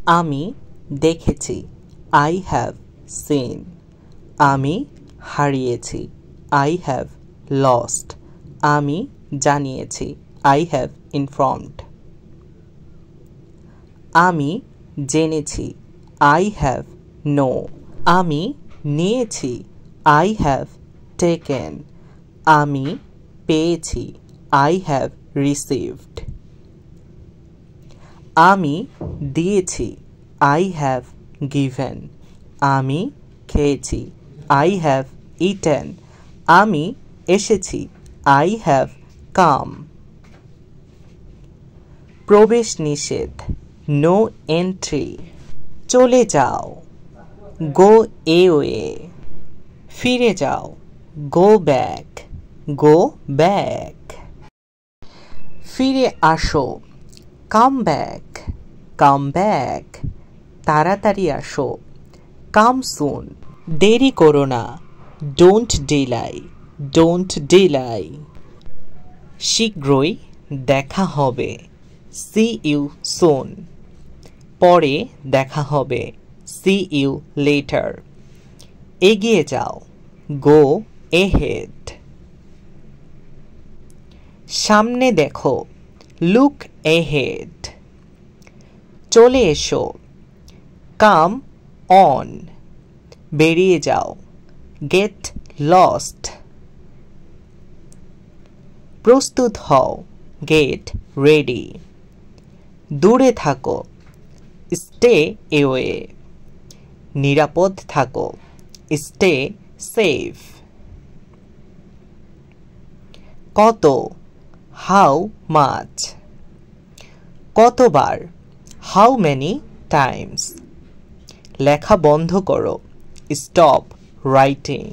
আমি দেখেছি I have seen আমি হারিয়েছি I have lost আমি জানিয়েছি I have informed আমি জেনেছি I have know আমি নিয়েছি I have taken আমি পেয়েছি I have received আমি দিয়েছি I have given আমি খেয়েছি I have eaten আমি এসেছি I have come প্রবেশ নিষেধ no entry চলে যাও go away ফিরে যাও go back ফিরে আসো come back তাড়াতাড়ি আসো come soon দেরি করো না don't delay শীঘ্রই দেখা হবে see you soon পরে দেখা হবে see you later এগিয়ে যাও go ahead সামনে দেখো look ahead চলে এসো come on বেরিয়ে যাও get lost প্রস্তুত হও get ready দূরে থাকো stay away নিরাপদ থাকো stay safe কত how much কতবার how many times লেখা বন্ধ করো stop writing